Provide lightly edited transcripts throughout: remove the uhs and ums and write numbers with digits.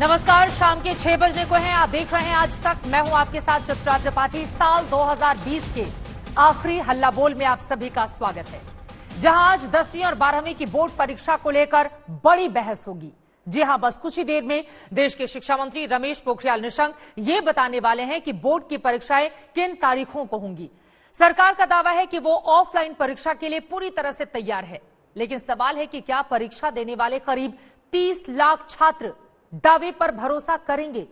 नमस्कार, शाम के 6 बजने को हैं। आप देख रहे हैं आज तक। मैं हूं आपके साथ चित्रा त्रिपाठी। साल 2020 के आखिरी हल्ला बोल में आप सभी का स्वागत है, जहां आज 10वीं और 12वीं की बोर्ड परीक्षा को लेकर बड़ी बहस होगी। जी हां, बस कुछ ही देर में देश के शिक्षा मंत्री रमेश पोखरियाल निशंक ये बताने वाले हैं कि बोर्ड की परीक्षाएं किन तारीखों को होंगी। सरकार का दावा है कि वो ऑफलाइन परीक्षा के लिए पूरी तरह से तैयार है, लेकिन सवाल है कि क्या परीक्षा देने वाले करीब 30 लाख छात्र दावे पर भरोसा करेंगे।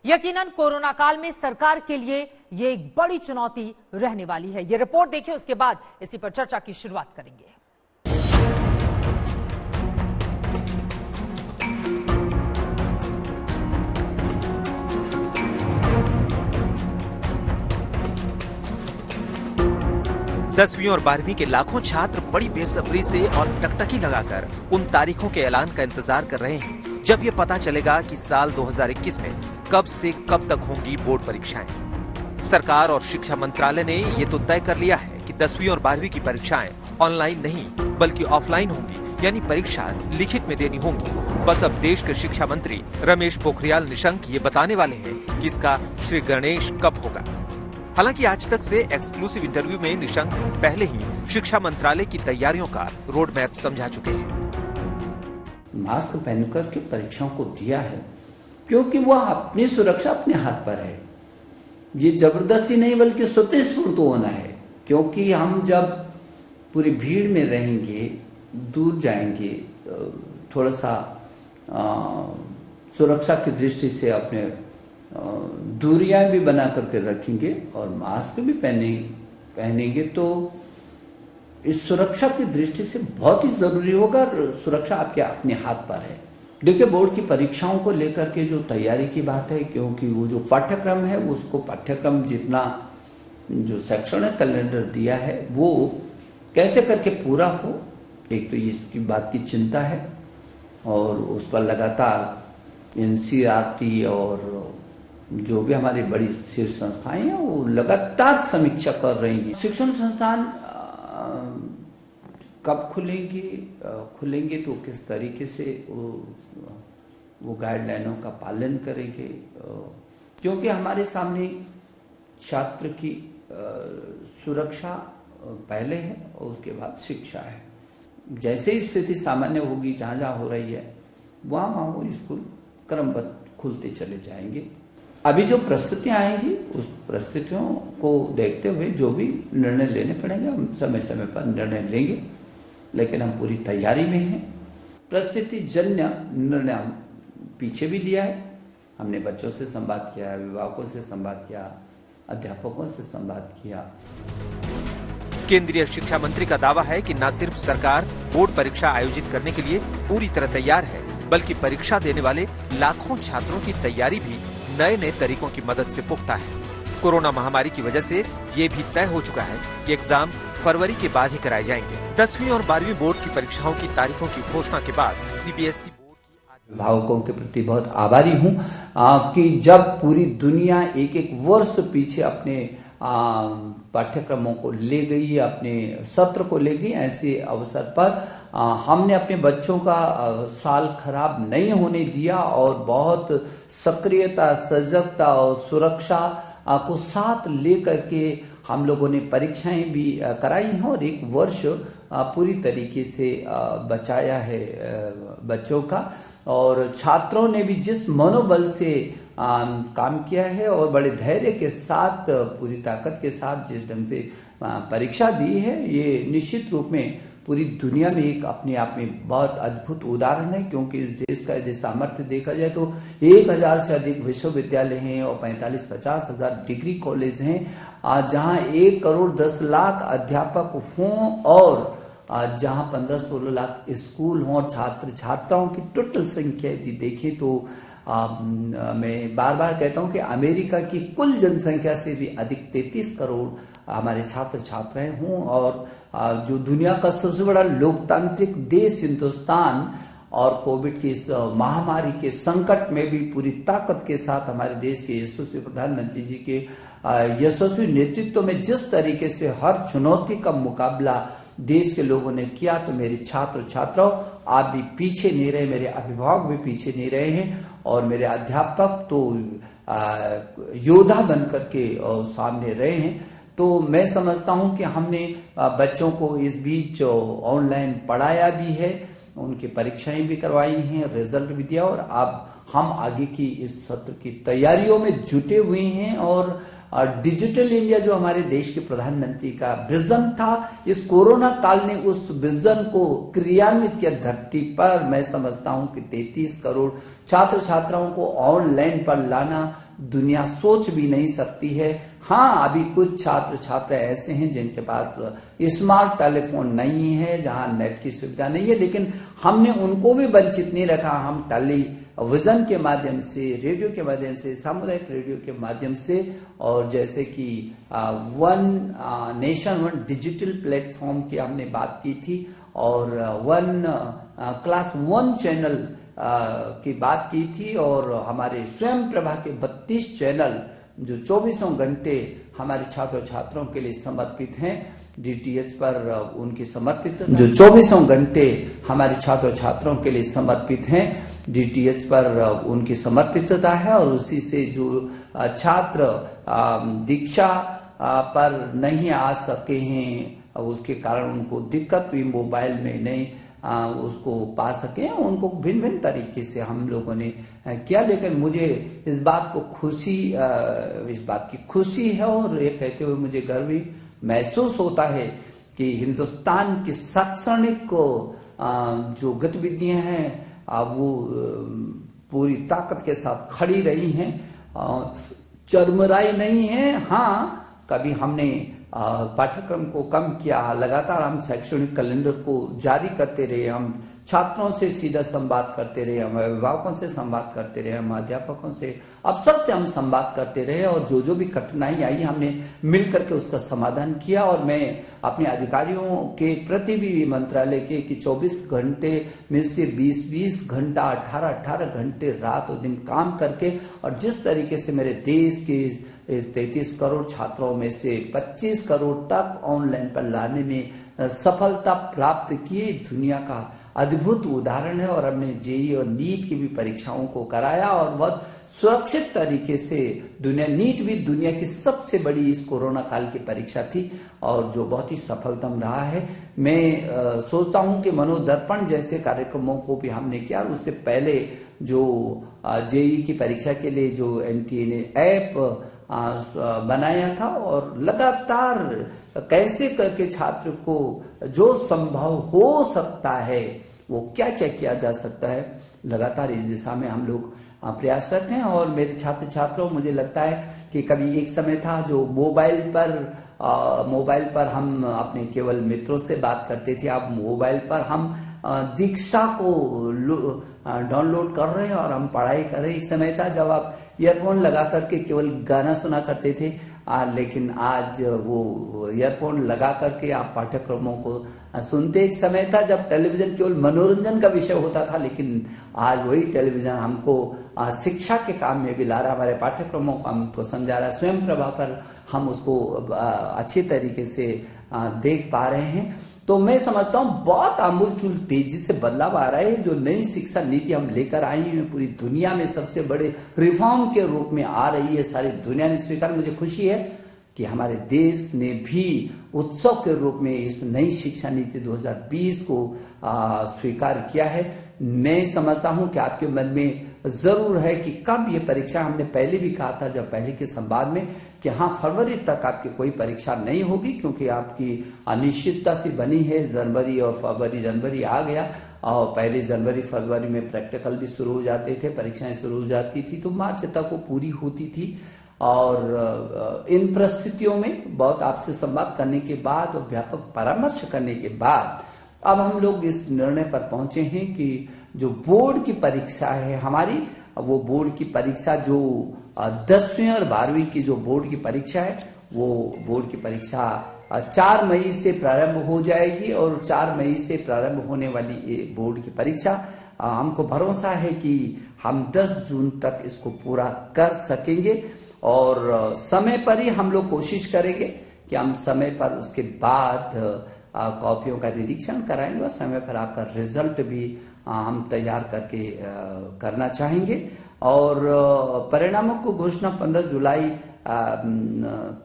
यकीनन कोरोना काल में सरकार के लिए यह एक बड़ी चुनौती रहने वाली है। यह रिपोर्ट देखिए, उसके बाद इसी पर चर्चा की शुरुआत करेंगे। 10वीं और 12वीं के लाखों छात्र बड़ी बेसब्री से और टकटकी लगाकर उन तारीखों के ऐलान का इंतजार कर रहे हैं जब ये पता चलेगा कि साल 2021 में कब से कब तक होंगी बोर्ड परीक्षाएं। सरकार और शिक्षा मंत्रालय ने ये तो तय कर लिया है कि 10वीं और 12वीं की परीक्षाएं ऑनलाइन नहीं बल्कि ऑफलाइन होंगी, यानी परीक्षा लिखित में देनी होंगी। बस अब देश के शिक्षा मंत्री रमेश पोखरियाल निशंक ये बताने वाले हैं कि इसका श्री गणेश कब होगा। हालांकि आज तक से एक्सक्लूसिव इंटरव्यू में निशंक पहले ही शिक्षा मंत्रालय की तैयारियों का रोड मैप समझा चुके हैं। मास्क पहनकर के परीक्षाओं को दिया है क्योंकि वह अपनी सुरक्षा अपने हाथ पर है। ये जबरदस्ती नहीं बल्कि स्वतःस्फूर्त होना है, क्योंकि हम जब पूरी भीड़ में रहेंगे, दूर जाएंगे, थोड़ा सा सुरक्षा की दृष्टि से अपने दूरियां भी बना करके रखेंगे और मास्क भी पहनेंगे तो इस सुरक्षा की दृष्टि से बहुत ही जरूरी होगा। सुरक्षा आपके अपने हाथ पर है। देखिए, बोर्ड की परीक्षाओं को लेकर के जो तैयारी की बात है, क्योंकि वो जो पाठ्यक्रम है उसको पाठ्यक्रम जितना जो शैक्षणिक कैलेंडर दिया है वो कैसे करके पूरा हो, एक तो इसकी बात की चिंता है और उस पर लगातार एनसीईआरटी और जो भी हमारी बड़ी शीर्ष संस्थाएं हैं वो लगातार समीक्षा कर रही हैं। शिक्षण संस्थान कब खुलेंगे तो किस तरीके से वो गाइडलाइनों का पालन करेंगे, क्योंकि हमारे सामने छात्र की सुरक्षा पहले है और उसके बाद शिक्षा है। जैसे ही स्थिति सामान्य होगी, जहां जहां हो रही है वहां वो स्कूल क्रमबद्ध खुलते चले जाएंगे। अभी जो परिस्थितियां आएंगी उस परिस्थितियों को देखते हुए जो भी निर्णय लेने पड़ेंगे हम समय समय पर निर्णय लेंगे, लेकिन हम पूरी तैयारी में हैं। परिस्थिति जन्य निर्णय हम पीछे भी लिया है। हमने बच्चों से संवाद किया, अभिभावकों से संवाद किया, अध्यापकों से संवाद किया। केंद्रीय शिक्षा मंत्री का दावा है कि न सिर्फ सरकार बोर्ड परीक्षा आयोजित करने के लिए पूरी तरह तैयार है, बल्कि परीक्षा देने वाले लाखों छात्रों की तैयारी भी नए तरीकों की मदद से पुख्ता है। कोरोना महामारी की वजह से ये भी तय हो चुका है कि एग्जाम फरवरी के बाद ही कराए जाएंगे। 10वीं और 12वीं बोर्ड की परीक्षाओं की तारीखों की घोषणा के बाद सीबीएसई बोर्ड की अभिभावकों के प्रति बहुत आभारी हूं कि जब पूरी दुनिया एक एक वर्ष पीछे अपने पाठ्यक्रमों को ले गई, अपने सत्र को ले गई, ऐसे अवसर पर हमने अपने बच्चों का साल खराब नहीं होने दिया और बहुत सक्रियता, सजगता और सुरक्षा को साथ लेकर के हम लोगों ने परीक्षाएं भी कराई हैं और एक वर्ष पूरी तरीके से बचाया है बच्चों का। और छात्रों ने भी जिस मनोबल से काम किया है और बड़े धैर्य के साथ, पूरी ताकत के साथ जिस ढंग से परीक्षा दी है, ये निश्चित रूप में पूरी दुनिया में एक अपने आप में बहुत अद्भुत उदाहरण है। क्योंकि इस देश का यदि सामर्थ्य देखा जाए तो 1000 से अधिक विश्वविद्यालय हैं और 45-50 हजार डिग्री कॉलेज हैं, जहां 1 करोड़ 10 लाख अध्यापक हों और जहां 15-16 लाख स्कूल हों और छात्र छात्राओं की टोटल संख्या यदि देखें तो मैं बार बार कहता हूं कि अमेरिका की कुल जनसंख्या से भी अधिक 33 करोड़ हमारे छात्र छात्राएं हों और जो दुनिया का सबसे बड़ा लोकतांत्रिक देश हिंदुस्तान और कोविड की इस महामारी के संकट में भी पूरी ताकत के साथ हमारे देश के यशस्वी प्रधानमंत्री जी के यशस्वी नेतृत्व में जिस तरीके से हर चुनौती का मुकाबला देश के लोगों ने किया, तो मेरे छात्र छात्राओं आप भी पीछे नहीं रहे, मेरे अभिभावक भी पीछे नहीं रहे हैं और मेरे अध्यापक तो योद्धा बन करके सामने रहे हैं। तो मैं समझता हूं कि हमने बच्चों को इस बीच ऑनलाइन पढ़ाया भी है, उनकी परीक्षाएं भी करवाई हैं, रिजल्ट भी दिया और अब हम आगे की इस सत्र की तैयारियों में जुटे हुए हैं। और डिजिटल इंडिया जो हमारे देश के प्रधानमंत्री का विजन था, इस कोरोना काल ने उस विजन को क्रियान्वित किया धरती पर। मैं समझता हूं कि 33 करोड़ छात्र छात्राओं को ऑनलाइन पर लाना दुनिया सोच भी नहीं सकती है। हाँ, अभी कुछ छात्र छात्रा ऐसे हैं जिनके पास स्मार्ट टेलीफोन नहीं है, जहां नेट की सुविधा नहीं है, लेकिन हमने उनको भी वंचित नहीं रखा। हम टेलीविजन के माध्यम से, रेडियो के माध्यम से, सामुदायिक रेडियो के माध्यम से, और जैसे कि one nation one digital platform की हमने बात की थी और वन क्लास 1 चैनल की बात की थी, और हमारे स्वयं प्रभा के 32 चैनल जो 24 घंटे हमारे छात्र छात्राओं के लिए समर्पित हैं। डीटीएच पर उनकी समर्पित जो 24 घंटे हमारे छात्र छात्राओं के लिए समर्पित हैं, डीटीएच पर उनकी समर्पितता है। और उसी से जो छात्र दीक्षा पर नहीं आ सके हैं, उसके कारण उनको दिक्कत हुई, मोबाइल में नहीं उसको पा सके, उनको भिन्न भिन्न तरीके से हम लोगों ने किया। लेकिन मुझे इस बात की खुशी है और ये कहते हुए मुझे गर्व भी महसूस होता है कि हिंदुस्तान की शैक्षणिक जो गतिविधियां हैं वो पूरी ताकत के साथ खड़ी रही हैं, चरमराई नहीं है। हाँ, कभी हमने पाठ्यक्रम को कम किया, लगातार हम शैक्षणिक कैलेंडर को जारी करते रहे, हम छात्रों से सीधा संवाद करते रहे, हम अभिभावकों से संवाद करते रहे, हम अध्यापकों से, अब सबसे हम संवाद करते रहे और जो भी कठिनाई आई हमने मिलकर के उसका समाधान किया। और मैं अपने अधिकारियों के प्रति भी मंत्रालय के कि 24 घंटे में से 20-20 घंटा 18-18 घंटे रात और दिन काम करके, और जिस तरीके से मेरे देश के 33 करोड़ छात्रों में से 25 करोड़ तक ऑनलाइन पर लाने में सफलता प्राप्त की, दुनिया का अद्भुत उदाहरण है। और हमने जेईई और नीट की भी परीक्षाओं को कराया और बहुत सुरक्षित तरीके से नीट भी दुनिया की सबसे बड़ी इस कोरोना काल की परीक्षा थी और जो बहुत ही सफलतम रहा है। मैं सोचता हूं कि मनोदर्पण जैसे कार्यक्रमों को भी हमने किया, और उससे पहले जो जेईई की परीक्षा के लिए जो एनटीए ने ऐप बनाया था, और लगातार कैसे करके छात्र को जो संभव हो सकता है वो क्या क्या किया जा सकता है, लगातार इस दिशा में हम लोग प्रयासरत हैं। और मेरे छात्र छात्रों, मुझे लगता है कि कभी एक समय था जो मोबाइल पर हम अपने केवल मित्रों से बात करते थे, अब मोबाइल पर हम दीक्षा को डाउनलोड कर रहे हैं और हम पढ़ाई कर रहे हैं। एक समय था जब आप ईयरफोन लगा करके केवल गाना सुना करते थे, लेकिन आज वो ईयरफोन लगा करके आप पाठ्यक्रमों को सुनते। एक समय था जब टेलीविजन केवल मनोरंजन का विषय होता था, लेकिन आज वही टेलीविजन हमको शिक्षा के काम में भी ला रहा है, हमारे पाठ्यक्रमों को हमको समझा रहा है। स्वयं प्रभा पर हम उसको अच्छी तरीके से देख पा रहे हैं। तो मैं समझता हूं बहुत आमूलचूल तेजी से बदलाव आ रहा है। जो नई शिक्षा नीति हम लेकर आई हैं, पूरी दुनिया में सबसे बड़े रिफॉर्म के रूप में आ रही है, सारी दुनिया ने स्वीकार। मुझे खुशी है कि हमारे देश ने भी उत्सव के रूप में इस नई शिक्षा नीति 2020 को स्वीकार किया है। मैं समझता हूं कि आपके मन में जरूर है कि कब ये परीक्षा, हमने पहले भी कहा था जब पहले के संवाद में कि हाँ, फरवरी तक आपकी कोई परीक्षा नहीं होगी, क्योंकि आपकी अनिश्चितता सी बनी है। जनवरी आ गया और पहले जनवरी फरवरी में प्रैक्टिकल भी शुरू हो जाते थे, परीक्षाएं शुरू हो जाती थी, तो मार्च तक वो पूरी होती थी। और इन परिस्थितियों में बहुत आपसे संवाद करने के बाद और व्यापक परामर्श करने के बाद अब हम लोग इस निर्णय पर पहुंचे हैं कि जो बोर्ड की परीक्षा है हमारी, वो बोर्ड की परीक्षा जो 10वीं और 12वीं की जो बोर्ड की परीक्षा है, वो बोर्ड की परीक्षा 4 मई से प्रारंभ हो जाएगी। और 4 मई से प्रारंभ होने वाली ये बोर्ड की परीक्षा हमको भरोसा है कि हम 10 जून तक इसको पूरा कर सकेंगे। और समय पर ही हम लोग कोशिश करेंगे कि हम समय पर उसके बाद कॉपियों का निरीक्षण कराएंगे और समय पर आपका रिजल्ट भी हम तैयार करके करना चाहेंगे। और परिणामों को घोषणा 15 जुलाई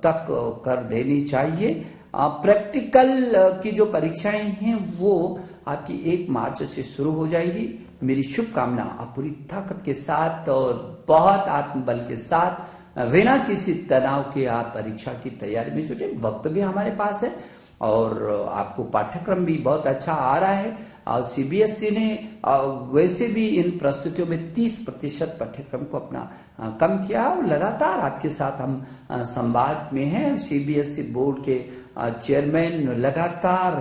तक कर देनी चाहिए। प्रैक्टिकल की जो परीक्षाएं हैं वो आपकी 1 मार्च से शुरू हो जाएंगी। मेरी शुभकामना, आप पूरी ताकत के साथ और बहुत आत्मबल के साथ बिना किसी तनाव के आप परीक्षा की तैयारी में जुटे। वक्त भी हमारे पास है और आपको पाठ्यक्रम भी बहुत अच्छा आ रहा है। और सीबीएसई ने वैसे भी इन प्रस्तुतियों में 30% पाठ्यक्रम को अपना कम किया और लगातार आपके साथ हम संवाद में हैं। सीबीएसई बोर्ड के चेयरमैन लगातार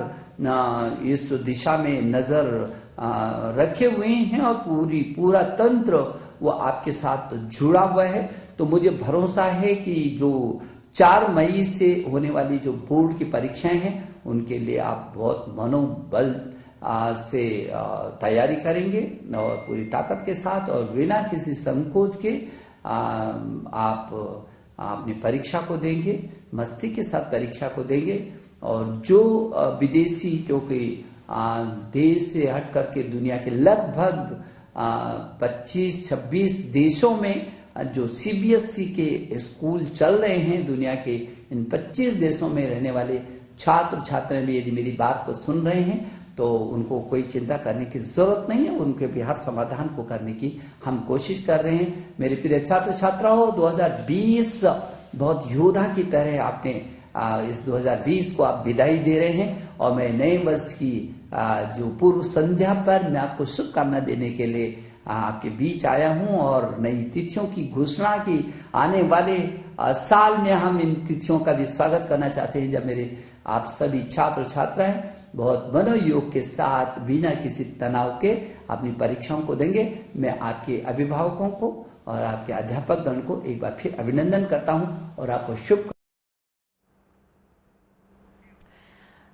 इस दिशा में नजर रखे हुए हैं और पूरा तंत्र वो आपके साथ जुड़ा हुआ है। तो मुझे भरोसा है कि जो 4 मई से होने वाली जो बोर्ड की परीक्षाएं हैं उनके लिए आप बहुत मनोबल से तैयारी करेंगे और पूरी ताकत के साथ और बिना किसी संकोच के आप अपनी परीक्षा को देंगे, मस्ती के साथ परीक्षा को देंगे। और जो विदेशी, क्योंकि देश से हट करके दुनिया के लगभग 25-26 देशों में जो सीबीएसई के स्कूल चल रहे हैं, दुनिया के इन 25 देशों में रहने वाले छात्र छात्राएं भी यदि मेरी बात को सुन रहे हैं तो उनको कोई चिंता करने की जरूरत नहीं है। उनके भी हर समाधान को करने की हम कोशिश कर रहे हैं। मेरे प्रिय छात्र छात्राओं, 2020 बहुत योद्धा की तरह आपने इस 2020 को आप विदाई दे रहे हैं और मैं नए वर्ष की जो पूर्व संध्या पर मैं आपको शुभकामना देने के लिए आपके बीच आया हूं और नई तिथियों की घोषणा की आने वाले साल में हम इन तिथियों का भी स्वागत करना चाहते हैं, जब मेरे आप सभी छात्र छात्राएं बहुत मनोयोग के साथ बिना किसी तनाव के अपनी परीक्षाओं को देंगे। मैं आपके अभिभावकों को और आपके अध्यापक गण को एक बार फिर अभिनंदन करता हूं और आपको शुभ।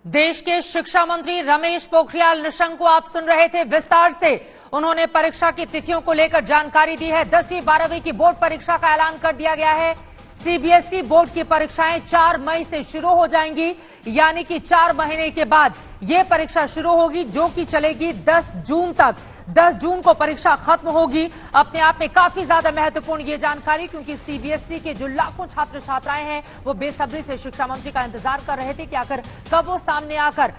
देश के शिक्षा मंत्री रमेश पोखरियाल निशंक को आप सुन रहे थे विस्तार से। उन्होंने परीक्षा की तिथियों को लेकर जानकारी दी है। 10वीं 12वीं की बोर्ड परीक्षा का ऐलान कर दिया गया है। सीबीएसई बोर्ड की परीक्षाएं 4 मई से शुरू हो जाएंगी, यानी कि 4 महीने के बाद ये परीक्षा शुरू होगी, जो कि चलेगी 10 जून तक। 10 जून को परीक्षा खत्म होगी। अपने आप में काफी ज्यादा महत्वपूर्ण ये जानकारी, क्योंकि सीबीएसई के जो लाखों छात्र छात्राएं हैं वो बेसब्री से शिक्षा मंत्री का इंतजार कर रहे थे कि आखिर कब वो सामने आकर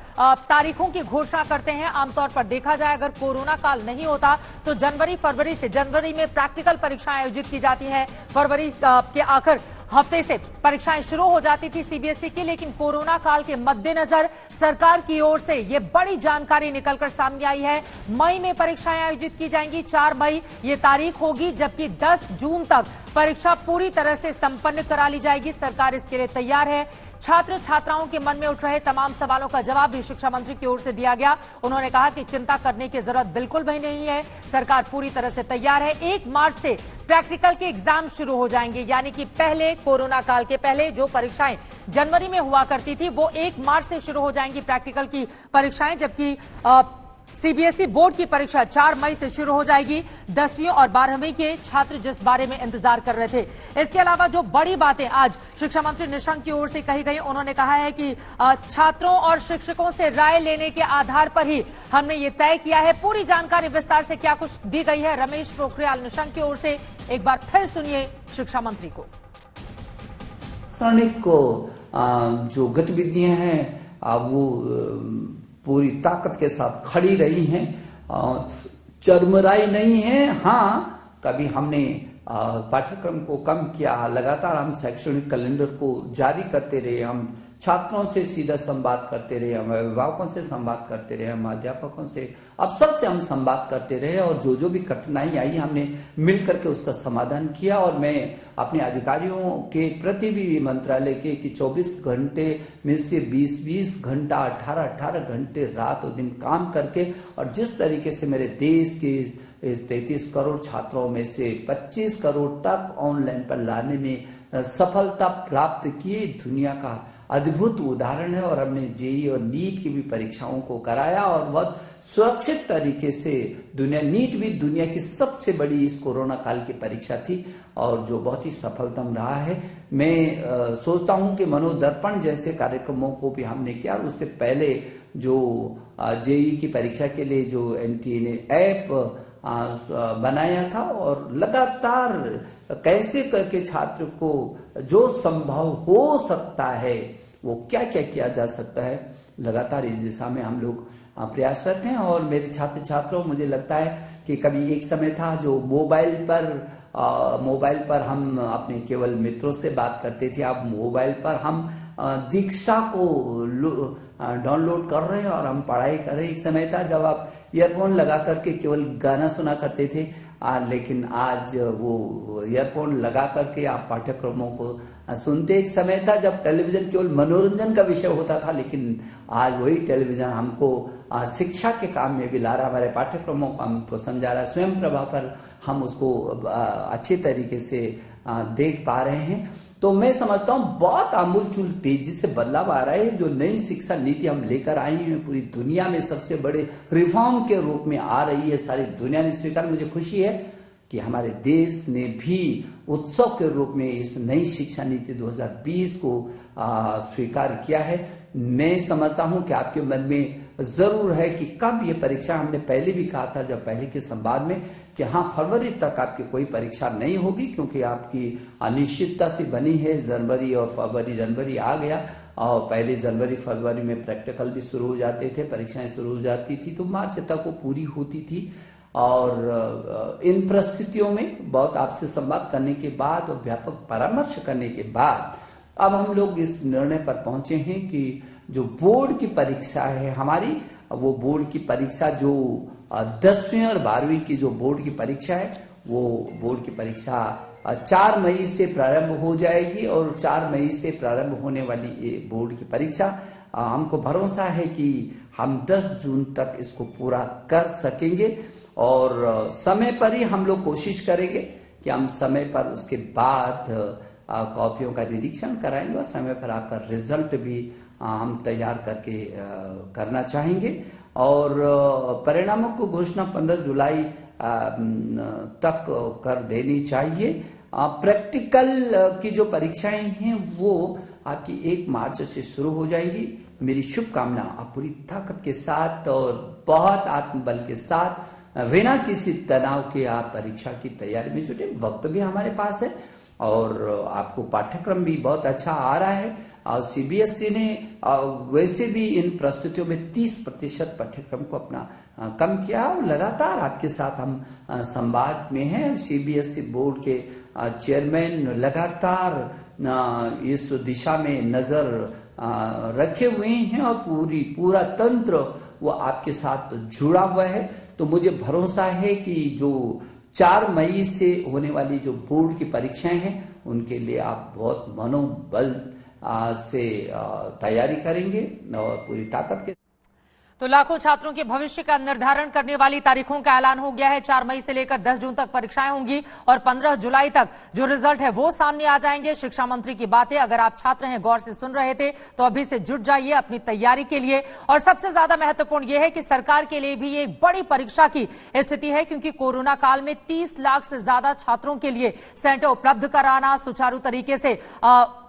तारीखों की घोषणा करते हैं। आमतौर पर देखा जाए, अगर कोरोना काल नहीं होता तो जनवरी में प्रैक्टिकल परीक्षाएं आयोजित की जाती हैं। फरवरी के आखिर हफ्ते से परीक्षाएं शुरू हो जाती थी सीबीएसई की, लेकिन कोरोना काल के मद्देनजर सरकार की ओर से ये बड़ी जानकारी निकलकर सामने आई है। मई में परीक्षाएं आयोजित की जाएंगी। 4 मई ये तारीख होगी, जबकि 10 जून तक परीक्षा पूरी तरह से संपन्न करा ली जाएगी। सरकार इसके लिए तैयार है। छात्र छात्राओं के मन में उठ रहे तमाम सवालों का जवाब भी शिक्षा मंत्री की ओर से दिया गया। उन्होंने कहा कि चिंता करने की जरूरत बिल्कुल भी नहीं है, सरकार पूरी तरह से तैयार है। 1 मार्च से प्रैक्टिकल के एग्जाम शुरू हो जाएंगे, यानी कि पहले कोरोना काल के पहले जो परीक्षाएं जनवरी में हुआ करती थी वो 1 मार्च से शुरू हो जाएंगी प्रैक्टिकल की परीक्षाएं, जबकि सीबीएसई बोर्ड की परीक्षा 4 मई से शुरू हो जाएगी। 10वीं और 12वीं के छात्र जिस बारे में इंतजार कर रहे थे। इसके अलावा जो बड़ी बातें आज शिक्षा मंत्री निशंक की ओर से कही गई, उन्होंने कहा है कि छात्रों और शिक्षकों से राय लेने के आधार पर ही हमने ये तय किया है। पूरी जानकारी विस्तार से क्या कुछ दी गई है रमेश पोखरियाल निशंक की ओर से, एक बार फिर सुनिए शिक्षा मंत्री को। सैनिक को जो गतिविधियां हैं वो पूरी ताकत के साथ खड़ी रही हैं, चरमराई नहीं है। हाँ, कभी हमने पाठ्यक्रम को कम किया, लगातार हम शैक्षणिक कैलेंडर को जारी करते रहे, हम छात्रों से सीधा संवाद करते रहे, हम अभिभावकों से संवाद करते रहे, हम अध्यापकों से, अब सबसे हम संवाद करते रहे और जो भी कठिनाई आई हमने मिल करके उसका समाधान किया। और मैं अपने अधिकारियों के प्रति भी मंत्रालय के कि 24 घंटे में से 20-20 घंटा 18-18 घंटे रात और दिन काम करके और जिस तरीके से मेरे देश के 33 करोड़ छात्रों में से 25 करोड़ तक ऑनलाइन पर लाने में सफलता प्राप्त किए, दुनिया का अद्भुत उदाहरण है। और हमने जेईई और नीट की भी परीक्षाओं को कराया और बहुत सुरक्षित तरीके से नीट भी दुनिया की सबसे बड़ी इस कोरोना काल की परीक्षा थी और जो बहुत ही सफलतम रहा है। मैं सोचता हूं कि मनोदर्पण जैसे कार्यक्रमों को भी हमने किया और उससे पहले जो जेईई की परीक्षा के लिए जो एनटीए ने ऐप बनाया था और लगातार कैसे करके छात्र को जो संभव हो सकता है वो क्या क्या किया जा सकता है, लगातार इस दिशा में हम लोग प्रयासरत हैं। और मेरे छात्र छात्रों, मुझे लगता है कि कभी एक समय था जो मोबाइल पर हम अपने केवल मित्रों से बात करते थे, अब मोबाइल पर हम दीक्षा को डाउनलोड कर रहे हैं और हम पढ़ाई कर रहे हैं। एक समय था जब आप ईयरफोन लगा करके केवल गाना सुना करते थे, लेकिन आज वो ईयरफोन लगा करके आप पाठ्यक्रमों को सुनते। एक समय था जब टेलीविजन केवल मनोरंजन का विषय होता था, लेकिन आज वही टेलीविजन हमको शिक्षा के काम में भी ला रहा, हमारे पाठ्यक्रमों को हमको समझा रहा है। स्वयं प्रभा पर हम उसको अच्छे तरीके से देख पा रहे हैं। तो मैं समझता हूं बहुत आमूलचूल तेजी से बदलाव आ रहा है। जो नई शिक्षा नीति हम लेकर आई हैं पूरी दुनिया में सबसे बड़े रिफॉर्म के रूप में आ रही है, सारी दुनिया ने स्वीकार। मुझे खुशी है कि हमारे देश ने भी उत्सव के रूप में इस नई शिक्षा नीति 2020 को स्वीकार किया है। मैं समझता हूं कि आपके मन में जरूर है कि कब ये परीक्षा, हमने पहले भी कहा था जब पहले के संवाद में कि हाँ, फरवरी तक आपकी कोई परीक्षा नहीं होगी क्योंकि आपकी अनिश्चितता सी बनी है। जनवरी और फरवरी, जनवरी आ गया और पहले जनवरी फरवरी में प्रैक्टिकल भी शुरू हो जाते थे, परीक्षाएं शुरू हो जाती थी, तो मार्च तक वो पूरी होती थी। और इन परिस्थितियों में बहुत आपसे संवाद करने के बाद और व्यापक परामर्श करने के बाद अब हम लोग इस निर्णय पर पहुंचे हैं कि जो बोर्ड की परीक्षा है हमारी, वो बोर्ड की परीक्षा जो 10वीं और 12वीं की जो बोर्ड की परीक्षा है, वो बोर्ड की परीक्षा 4 मई से प्रारंभ हो जाएगी। और 4 मई से प्रारंभ होने वाली ये बोर्ड की परीक्षा हमको भरोसा है कि हम 10 जून तक इसको पूरा कर सकेंगे। और समय पर ही हम लोग कोशिश करेंगे कि हम समय पर उसके बाद कॉपियों का निरीक्षण कराएंगे और समय पर आपका रिजल्ट भी हम तैयार करके करना चाहेंगे। और परिणामों को घोषणा 15 जुलाई तक कर देनी चाहिए। प्रैक्टिकल की जो परीक्षाएं हैं वो आपकी 1 मार्च से शुरू हो जाएंगी। मेरी शुभकामना, आप पूरी ताकत के साथ और बहुत आत्मबल के साथ बिना किसी तनाव के आप परीक्षा की तैयारी में जुटे। वक्त भी हमारे पास है और आपको पाठ्यक्रम भी बहुत अच्छा आ रहा है। और सीबीएसई ने वैसे भी इन प्रस्तुतियों में 30% पाठ्यक्रम को अपना कम किया और लगातार आपके साथ हम संवाद में हैं। सीबीएसई बोर्ड के चेयरमैन लगातार इस दिशा में नजर रखे हुए हैं और पूरा तंत्र वो आपके साथ जुड़ा हुआ है। तो मुझे भरोसा है कि जो 4 मई से होने वाली जो बोर्ड की परीक्षाएं हैं उनके लिए आप बहुत मनोबल से तैयारी करेंगे और पूरी ताकत के। तो लाखों छात्रों के भविष्य का निर्धारण करने वाली तारीखों का ऐलान हो गया है। 4 मई से लेकर 10 जून तक परीक्षाएं होंगी और 15 जुलाई तक जो रिजल्ट है वो सामने आ जाएंगे। शिक्षा मंत्री की बातें अगर आप छात्र हैं, गौर से सुन रहे थे तो अभी से जुट जाइए अपनी तैयारी के लिए। और सबसे ज्यादा महत्वपूर्ण यह है कि सरकार के लिए भी ये एक बड़ी परीक्षा की स्थिति है, क्योंकि कोरोना काल में 30 लाख से ज्यादा छात्रों के लिए सेंटर उपलब्ध कराना, सुचारू तरीके से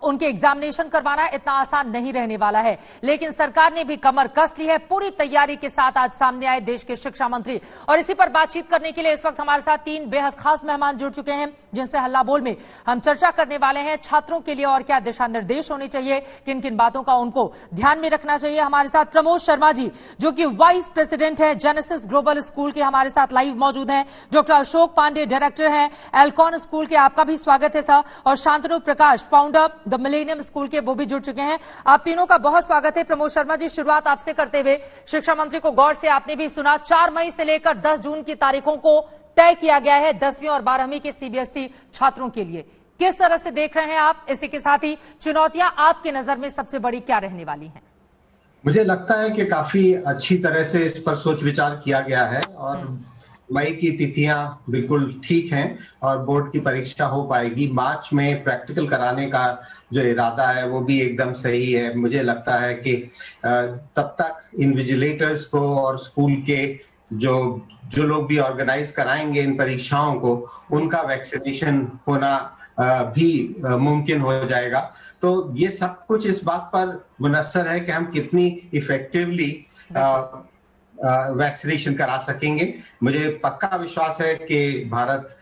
उनके एग्जामिनेशन करवाना इतना आसान नहीं रहने वाला है। लेकिन सरकार ने भी कमर कस ली है। पूरी तैयारी के साथ आज सामने आए देश के शिक्षा मंत्री। और इसी पर बातचीत करने के लिए इस वक्त हमारे साथ 3 बेहद खास मेहमान जुड़ चुके हैं, जिनसे हल्ला बोल में हम चर्चा करने वाले हैं छात्रों के लिए और क्या दिशा निर्देश होने चाहिए, किन किन बातों का उनको ध्यान में रखना चाहिए। हमारे साथ प्रमोद शर्मा जी, जो कि वाइस प्रेसिडेंट है जेनेसिस ग्लोबल स्कूल के, हमारे साथ लाइव मौजूद हैं। डॉक्टर अशोक पांडे, डायरेक्टर हैं एल्कॉन स्कूल के, आपका भी स्वागत है सर। और शांतनु प्रकाश, फाउंडर द मिलेनियम स्कूल के, वो भी जुड़ चुके हैं। आप तीनों का बहुत स्वागत है। प्रमोद शर्मा जी, शुरुआत आपसे करते हुए, शिक्षा मंत्री को गौर से आपने भी सुना, 4 मई से लेकर 10 जून की तारीखों को तय किया गया है 10वीं और 12वीं के सीबीएसई छात्रों के लिए। किस तरह से देख रहे हैं आप? इसी के साथ ही चुनौतियां आपकी नजर में सबसे बड़ी क्या रहने वाली हैं? मुझे लगता है कि काफी अच्छी तरह से इस पर सोच विचार किया गया है और मई की तिथियां बिल्कुल ठीक हैं और बोर्ड की परीक्षा हो पाएगी। मार्च में प्रैक्टिकल कराने का जो इरादा है वो भी एकदम सही है। मुझे लगता है कि तब तक इन्विजिलेटर्स को और स्कूल के जो लोग भी ऑर्गेनाइज कराएंगे इन परीक्षाओं को, उनका वैक्सीनेशन होना भी मुमकिन हो जाएगा। तो ये सब कुछ इस बात पर मुनस्सर है कि हम कितनी इफेक्टिवली वैक्सीनेशन करा सकेंगे। मुझे पक्का विश्वास है कि भारत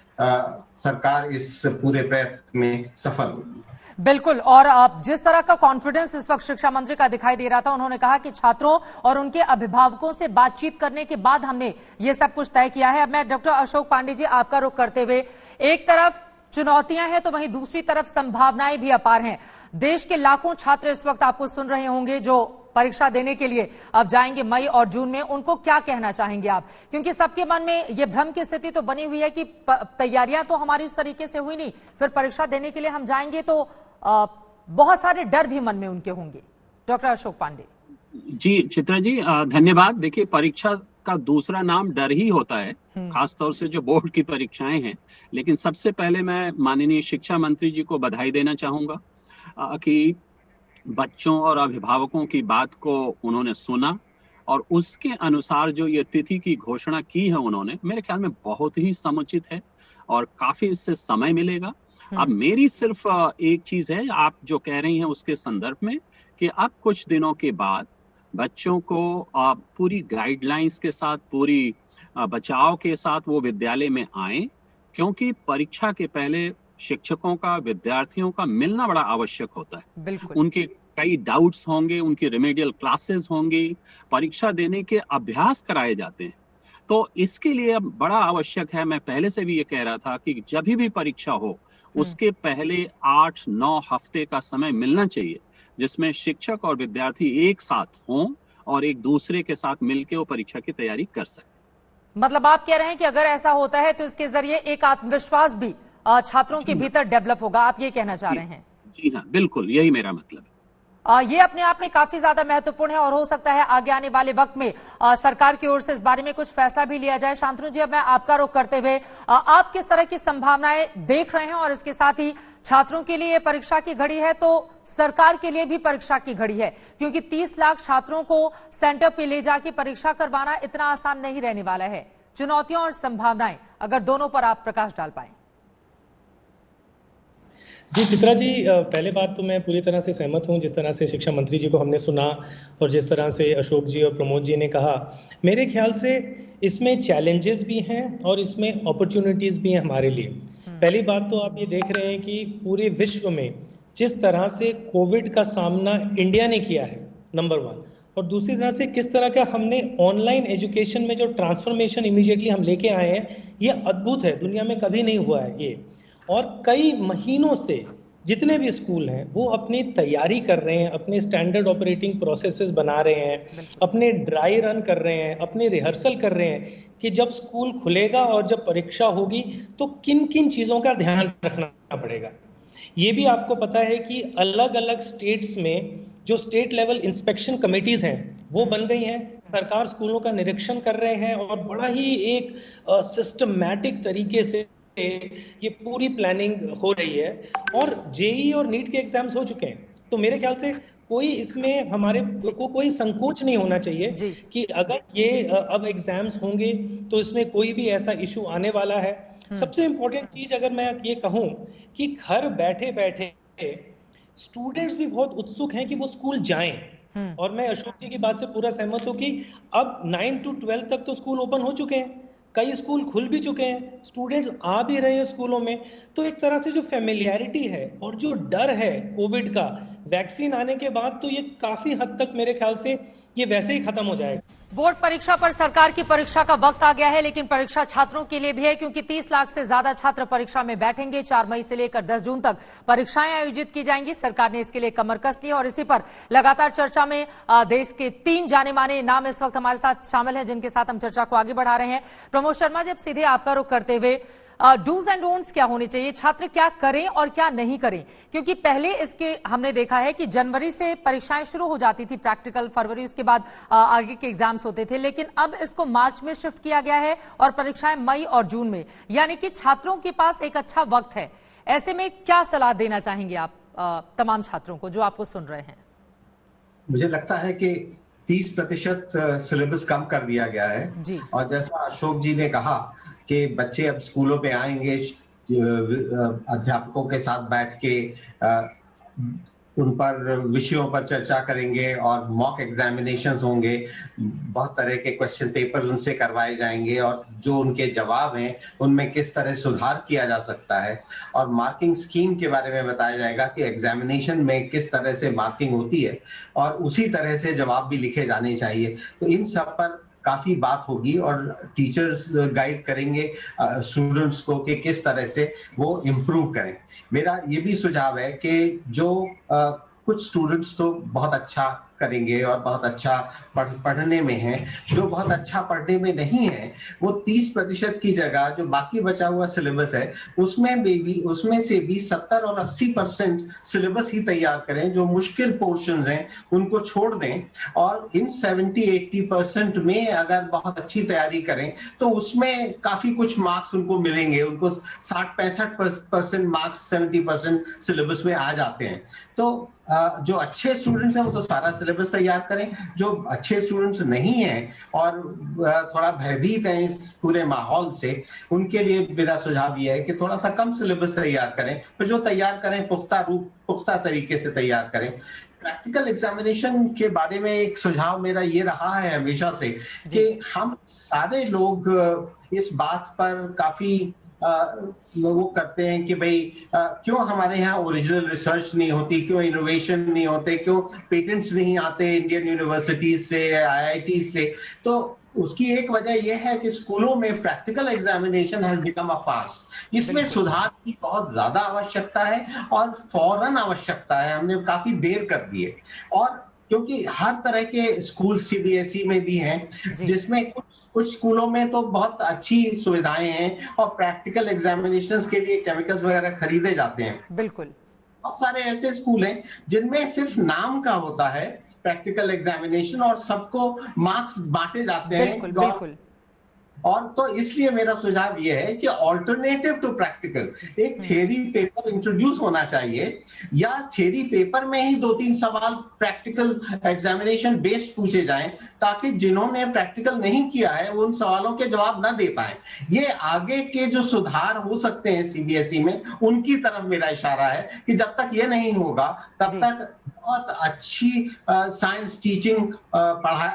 सरकार इस पूरे प्रयत्न में सफल होगी। बिल्कुल, और जिस तरह का कॉन्फिडेंस इस वक्त शिक्षा मंत्री का दिखाई दे रहा था, उन्होंने कहा कि छात्रों और उनके अभिभावकों से बातचीत करने के बाद हमने ये सब कुछ तय किया है। अब मैं डॉक्टर अशोक पांडे जी आपका रुख करते हुए, एक तरफ चुनौतियां हैं तो वहीं दूसरी तरफ संभावनाएं भी अपार हैं। देश के लाखों छात्र इस वक्त आपको सुन रहे होंगे जो परीक्षा देने के लिए अब जाएंगे मई और जून में, उनको क्या कहना चाहेंगे आप? क्योंकि सबके मन में ये भ्रम की स्थिति तो बनी हुई है कि तैयारियां तो हमारी उस तरीके से हुई नहीं, फिर परीक्षा देने के लिए हम जाएंगे तो बहुत सारे डर भी मन में उनके होंगे। डॉक्टर अशोक पांडे जी। चित्रा जी धन्यवाद। देखिए, परीक्षा का दूसरा नाम डर ही होता है, खासतौर से जो बोर्ड की परीक्षाएं हैं। लेकिन सबसे पहले मैं माननीय शिक्षा मंत्री जी को बधाई देना चाहूंगा कि बच्चों और अभिभावकों की बात को उन्होंने सुना और उसके अनुसार जो ये तिथि की घोषणा की है उन्होंने, मेरे ख्याल में बहुत ही समुचित है और काफी इससे समय मिलेगा। अब मेरी सिर्फ एक चीज है, आप जो कह रही हैं उसके संदर्भ में, कि अब कुछ दिनों के बाद बच्चों को पूरी गाइडलाइंस के साथ, पूरी बचाव के साथ वो विद्यालय में आए, क्योंकि परीक्षा के पहले शिक्षकों का, विद्यार्थियों का मिलना बड़ा आवश्यक होता है। बिल्कुल। उनके कई डाउट्स होंगे, उनकी रिमेडियल क्लासेस होंगी, परीक्षा देने के अभ्यास कराए जाते हैं। तो इसके लिए अब बड़ा आवश्यक है, मैं पहले से भी ये कह रहा था कि जब भी परीक्षा हो उसके पहले 8-9 हफ्ते का समय मिलना चाहिए, जिसमें शिक्षक और विद्यार्थी एक साथ हों और एक दूसरे के साथ मिलकर वो परीक्षा की तैयारी कर सकें। मतलब आप कह रहे हैं कि अगर ऐसा होता है तो इसके जरिए एक आत्मविश्वास भी छात्रों के भीतर डेवलप होगा, आप ये कहना चाह रहे हैं? जी हाँ, बिल्कुल यही मेरा मतलब है। ये अपने आप में काफी ज्यादा महत्वपूर्ण है और हो सकता है आगे आने वाले वक्त में सरकार की ओर से इस बारे में कुछ फैसला भी लिया जाए। शांतनु जी, अब मैं आपका रुख करते हुए, आप किस तरह की संभावनाएं देख रहे हैं? और इसके साथ ही छात्रों के लिए परीक्षा की घड़ी है तो सरकार के लिए भी परीक्षा की घड़ी है, क्योंकि 30 लाख छात्रों को सेंटर पे ले जाके परीक्षा करवाना इतना आसान नहीं रहने वाला है। चुनौतियां और संभावनाएं, अगर दोनों पर आप प्रकाश डाल पाए। जी चित्रा जी, पहले बात तो मैं पूरी तरह से सहमत हूं जिस तरह से शिक्षा मंत्री जी को हमने सुना और जिस तरह से अशोक जी और प्रमोद जी ने कहा। मेरे ख्याल से इसमें चैलेंजेस भी हैं और इसमें अपॉर्चुनिटीज भी हैं हमारे लिए। पहली बात तो आप ये देख रहे हैं कि पूरे विश्व में जिस तरह से कोविड का सामना इंडिया ने किया है, नंबर 1, और दूसरी तरह से किस तरह का हमने ऑनलाइन एजुकेशन में जो ट्रांसफॉर्मेशन इमीडिएटली हम लेके आए हैं, ये अद्भुत है, दुनिया में कभी नहीं हुआ है ये। और कई महीनों से जितने भी स्कूल हैं वो अपनी तैयारी कर रहे हैं, अपने स्टैंडर्ड ऑपरेटिंग प्रोसेसेस बना रहे हैं, अपने ड्राई रन कर रहे हैं, अपने रिहर्सल कर रहे हैं कि जब स्कूल खुलेगा और जब परीक्षा होगी तो किन किन चीज़ों का ध्यान रखना पड़ेगा। ये भी आपको पता है कि अलग अलग स्टेट्स में जो स्टेट लेवल इंस्पेक्शन कमेटीज हैं वो बन गई हैं, सरकार स्कूलों का निरीक्षण कर रहे हैं और बड़ा ही एक सिस्टमैटिक तरीके से ये पूरी प्लानिंग हो रही है। और जेईई और नीट के एग्जाम्स हो चुके हैं, तो मेरे ख्याल से कोई इसमें हमारे को कोई संकोच नहीं होना चाहिए कि अगर ये अब एग्जाम्स होंगे तो इसमें कोई भी ऐसा इशू आने वाला है। सबसे इंपॉर्टेंट चीज अगर मैं ये कहूं कि घर बैठे बैठे स्टूडेंट्स भी बहुत उत्सुक हैं कि वो स्कूल जाएं, और मैं अशोक जी की बात से पूरा सहमत हूं कि अब 9 to 12 तक तो स्कूल ओपन हो चुके हैं, कई स्कूल खुल भी चुके हैं, स्टूडेंट्स आ भी रहे हैं स्कूलों में। तो एक तरह से जो फेमिलियरिटी है और जो डर है कोविड का, वैक्सीन आने के बाद तो ये काफी हद तक मेरे ख्याल से ये वैसे ही खत्म हो जाएगा। बोर्ड परीक्षा पर सरकार की परीक्षा का वक्त आ गया है, लेकिन परीक्षा छात्रों के लिए भी है, क्योंकि 30 लाख से ज्यादा छात्र परीक्षा में बैठेंगे। 4 मई से लेकर 10 जून तक परीक्षाएं आयोजित की जाएंगी। सरकार ने इसके लिए कमर कस ली है और इसी पर लगातार चर्चा में देश के 3 जाने माने नाम इस वक्त हमारे साथ शामिल हैं, जिनके साथ हम चर्चा को आगे बढ़ा रहे हैं। प्रमोद शर्मा जी, अब सीधे आपका रुख करते हुए, डूज एंड डोंट्स क्या होने चाहिए, छात्र क्या करें और क्या नहीं करें? क्योंकि पहले इसके हमने देखा है कि जनवरी से परीक्षाएं शुरू हो जाती थी, प्रैक्टिकल फरवरी, उसके बाद आगे के एग्जाम्स होते थे, लेकिन अब इसको मार्च में शिफ्ट किया गया है और परीक्षाएं मई और जून में, यानी कि छात्रों के पास एक अच्छा वक्त है। ऐसे में क्या सलाह देना चाहेंगे आप तमाम छात्रों को जो आपको सुन रहे हैं? मुझे लगता है कि 30% सिलेबस कम कर दिया गया है जी। और जैसा अशोक जी ने कहा कि बच्चे अब स्कूलों पे आएंगे, अध्यापकों के साथ बैठ के उन पर विषयों पर चर्चा करेंगे और मॉक एग्जामिनेशंस होंगे, बहुत तरह के क्वेश्चन पेपर्स उनसे करवाए जाएंगे और जो उनके जवाब हैं उनमें किस तरह सुधार किया जा सकता है और मार्किंग स्कीम के बारे में बताया जाएगा कि एग्जामिनेशन में किस तरह से मार्किंग होती है और उसी तरह से जवाब भी लिखे जाने चाहिए। तो इन सब पर काफी बात होगी और टीचर्स गाइड करेंगे स्टूडेंट्स को कि किस तरह से वो इम्प्रूव करें। मेरा ये भी सुझाव है कि जो कुछ स्टूडेंट्स तो बहुत अच्छा करेंगे और बहुत अच्छा पढ़ने में हैं, जो बहुत अच्छा पढ़ने में नहीं है वो 30% की जगह जो बाकी बचा हुआ सिलेबस है उसमें से भी 70 और 80% सिलेबस ही तैयार करें। जो मुश्किल पोर्शंस हैं उनको छोड़ दें और इन 70-80% में अगर बहुत अच्छी तैयारी करें तो उसमें काफी कुछ मार्क्स उनको मिलेंगे। उनको 60-65% मार्क्स 70% सिलेबस में आ जाते हैं। तो जो अच्छे स्टूडेंट्स हैं वो तो सारा सिलेबस तैयार करें, जो अच्छे स्टूडेंट्स नहीं हैं और थोड़ा भयभीत हैं इस पूरे माहौल से, उनके लिए मेरा सुझाव ये है कि थोड़ा सा कम सिलेबस तैयार करें, फिर जो तैयार करें पुख्ता तरीके से तैयार करें। प्रैक्टिकल एग्जामिनेशन के बारे में एक सुझाव मेरा ये रहा है हमेशा से कि हम सारे लोग इस बात पर काफी वो करते हैं कि भाई क्यों हमारे यहाँ ओरिजिनल रिसर्च नहीं होती, क्यों इनोवेशन नहीं होते, क्यों पेटेंट्स नहीं आते इंडियन यूनिवर्सिटीज से, IIT से। तो उसकी एक वजह यह है कि स्कूलों में practical examination has become a farce. इसमें सुधार की बहुत ज्यादा आवश्यकता है और फौरन आवश्यकता है, हमने काफी देर कर दी है। और क्योंकि हर तरह के स्कूल CBSE में भी हैं जिसमें कुछ स्कूलों में तो बहुत अच्छी सुविधाएं हैं और प्रैक्टिकल एग्जामिनेशंस के लिए केमिकल्स वगैरह खरीदे जाते हैं। बिल्कुल। बहुत सारे ऐसे स्कूल हैं जिनमें सिर्फ नाम का होता है प्रैक्टिकल एग्जामिनेशन और सबको मार्क्स बांटे जाते हैं। बिल्कुल, बिल्कुल। और तो इसलिए मेरा सुझाव यह है कि ऑल्टरनेटिव टू प्रैक्टिकल एक थ्योरी पेपर इंट्रोड्यूस होना चाहिए या थ्योरी पेपर में ही 2-3 सवाल प्रैक्टिकल एग्जामिनेशन बेस्ड पूछे जाएं ताकि जिन्होंने प्रैक्टिकल नहीं किया है वो उन सवालों के जवाब ना दे पाए। ये आगे के जो सुधार हो सकते हैं CBSE में उनकी तरफ मेरा इशारा है कि जब तक ये नहीं होगा तब तक बहुत अच्छी साइंस टीचिंग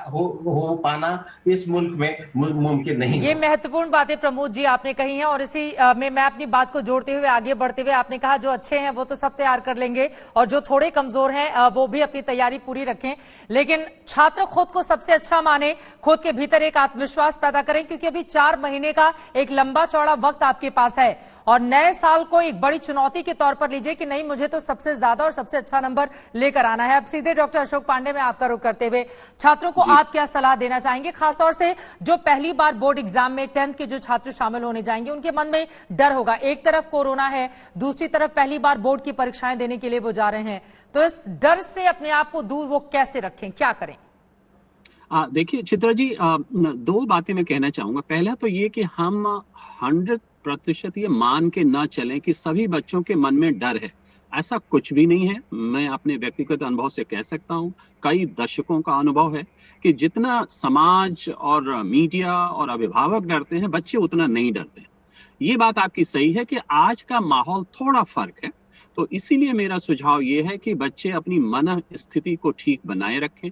हो पाना इस मुल्क में मुमकिन नहीं। ये महत्वपूर्ण बातें प्रमोद जी आपने कही हैं और इसी में मैं अपनी बात को जोड़ते हुए आगे बढ़ते हुए आपने कहा जो अच्छे हैं वो तो सब तैयार कर लेंगे और जो थोड़े कमजोर हैं वो भी अपनी तैयारी पूरी रखें, लेकिन छात्र खुद को सबसे अच्छा माने, खुद के भीतर एक आत्मविश्वास पैदा करें क्योंकि अभी 4 महीने का एक लंबा चौड़ा वक्त आपके पास है और नए साल को एक बड़ी चुनौती के तौर पर लीजिए कि नहीं मुझे तो सबसे ज्यादा और सबसे अच्छा नंबर लेकर आना है। अब सीधे डॉक्टर अशोक पांडे में आपका रुख करते हुए छात्रों को आप क्या सलाह देना चाहेंगे, खासतौर से जो पहली बार बोर्ड एग्जाम में 10th के जो छात्र शामिल होने जाएंगे उनके मन में डर होगा, एक तरफ कोरोना है, दूसरी तरफ पहली बार बोर्ड की परीक्षाएं देने के लिए वो जा रहे हैं, तो इस डर से अपने आप को दूर वो कैसे रखें, क्या करें? देखिए चित्रा जी, 2 बातें मैं कहना चाहूंगा। पहला तो ये कि हम 100% ये मान के ना चलें कि सभी बच्चों के मन में डर है, ऐसा कुछ भी नहीं है। मैं अपने व्यक्तिगत अनुभव से कह सकता हूँ, कई दशकों का अनुभव है कि जितना समाज और मीडिया और अभिभावक डरते हैं बच्चे उतना नहीं डरते। ये बात आपकी सही है कि आज का माहौल थोड़ा फर्क है, तो इसीलिए मेरा सुझाव ये है कि बच्चे अपनी मन स्थिति को ठीक बनाए रखें,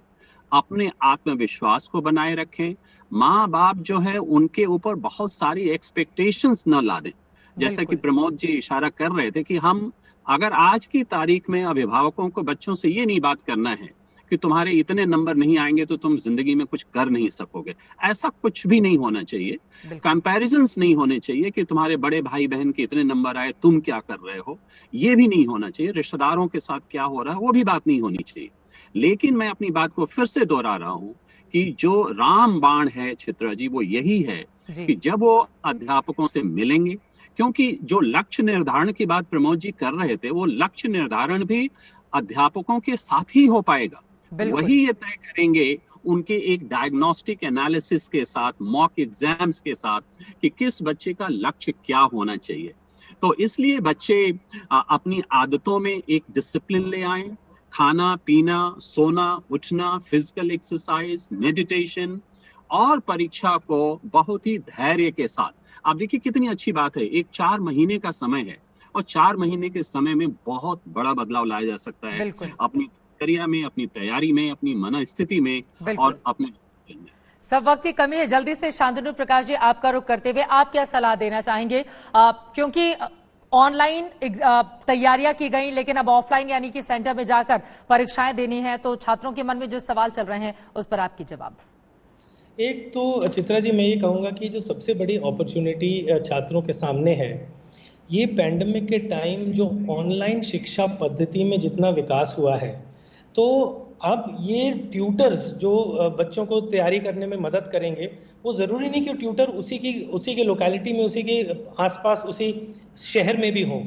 अपने आत्मविश्वास को बनाए रखें, माँ बाप जो है उनके ऊपर बहुत सारी एक्सपेक्टेशंस न ला दें। जैसा कि प्रमोद जी इशारा कर रहे थे कि हम अगर आज की तारीख में अभिभावकों को बच्चों से ये नहीं बात करना है कि तुम्हारे इतने नंबर नहीं आएंगे तो तुम जिंदगी में कुछ कर नहीं सकोगे, ऐसा कुछ भी नहीं होना चाहिए। कंपैरिजन्स नहीं होने चाहिए कि तुम्हारे बड़े भाई बहन के इतने नंबर आए तुम क्या कर रहे हो, ये भी नहीं होना चाहिए। रिश्तेदारों के साथ क्या हो रहा है वो भी बात नहीं होनी चाहिए। लेकिन मैं अपनी बात को फिर से दोहरा रहा हूं कि जो रामबाण है चित्रा जी वो यही है कि जब वो अध्यापकों से मिलेंगे, क्योंकि जो लक्ष्य निर्धारण की बात प्रमोद जी कर रहे थे, वो लक्ष्य निर्धारण भी अध्यापकों के साथ ही हो पाएगा। वही ये तय करेंगे उनके एक डायग्नोस्टिक एनालिसिस के साथ, मॉक एग्जाम्स के साथ, कि किस बच्चे का लक्ष्य क्या होना चाहिए। तो इसलिए बच्चे अपनी आदतों में एक डिसिप्लिन ले आए, खाना पीना, सोना, उठना, फिजिकल एक्सरसाइज, मेडिटेशन, और परीक्षा को बहुत ही धैर्य के साथ। आप देखिए कितनी अच्छी बात है, एक 4 महीने का समय है और 4 महीने के समय में बहुत बड़ा बदलाव लाया जा सकता है अपनी प्रक्रिया में, अपनी तैयारी में, अपनी मनस्थिति में और अपने में। सब वक्त की कमी है। जल्दी से शांतनु प्रकाश जी, आपका रुख करते हुए आप क्या सलाह देना चाहेंगे, क्योंकि ऑनलाइन तैयारियां की गई, लेकिन अब ऑफलाइन यानी कि सेंटर में जाकर परीक्षाएं देनी है, तो छात्रों के मन में जो सवाल चल रहे हैं उस पर आपकी जवाब। एक तो चित्रा जी, मैं ये कहूँगा कि जो सबसे बड़ी अपॉर्चुनिटी छात्रों के सामने है, ये पैंडेमिक के टाइम जो ऑनलाइन शिक्षा पद्धति में जितना विकास हुआ है, तो अब ये ट्यूटर्स जो बच्चों को तैयारी करने में मदद करेंगे, वो ज़रूरी नहीं कि ट्यूटर उसी की लोकेलिटी में, उसी के आसपास, उसी शहर में भी हो।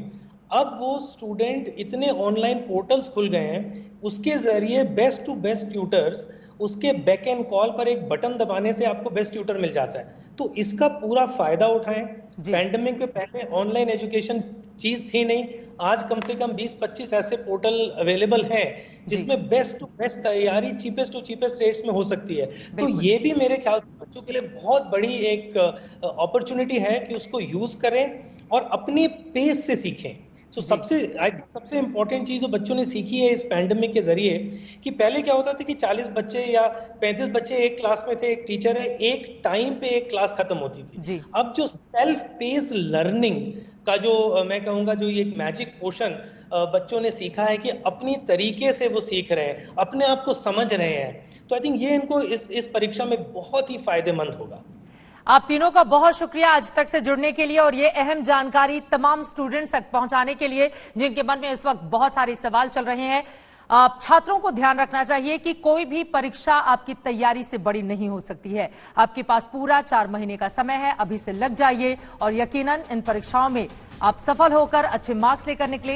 अब वो स्टूडेंट, इतने ऑनलाइन पोर्टल्स खुल गए हैं, उसके ज़रिए बेस्ट टू बेस्ट ट्यूटर्स, उसके बैक एंड कॉल पर एक बटन दबाने से आपको बेस्ट ट्यूटर मिल जाता है। तो इसका पूरा फायदा उठाएं। पैंडेमिक में पहले ऑनलाइन एजुकेशन चीज थी नहीं, आज कम से कम 20-25 ऐसे पोर्टल अवेलेबल हैं जिसमें बेस्ट टू बेस्ट तैयारी चीपेस्ट टू चीपेस्ट रेट्स में हो सकती है। तो ये भी मेरे ख्याल से बच्चों के लिए बहुत बड़ी एक अपॉर्चुनिटी है कि उसको यूज करें और अपने पेस से सीखें। तो सबसे इंपॉर्टेंट चीज जो बच्चों ने सीखी है इस पैंडेमिक के जरिए, कि पहले क्या होता था कि 40 बच्चे या 35 बच्चे एक क्लास में थे, एक टीचर है, एक टाइम पे एक क्लास खत्म होती थी। अब जो सेल्फ पेस लर्निंग का जो मैं कहूंगा जो ये मैजिक पोर्शन बच्चों ने सीखा है कि अपनी तरीके से वो सीख रहे हैं, अपने आप को समझ रहे हैं, तो आई थिंक ये इनको इस परीक्षा में बहुत ही फायदेमंद होगा। आप तीनों का बहुत शुक्रिया आज तक से जुड़ने के लिए और ये अहम जानकारी तमाम स्टूडेंट्स तक पहुंचाने के लिए, जिनके मन में इस वक्त बहुत सारे सवाल चल रहे हैं। छात्रों को ध्यान रखना चाहिए कि कोई भी परीक्षा आपकी तैयारी से बड़ी नहीं हो सकती है। आपके पास पूरा 4 महीने का समय है, अभी से लग जाइए और यकीनन इन परीक्षाओं में आप सफल होकर अच्छे मार्क्स लेकर निकले।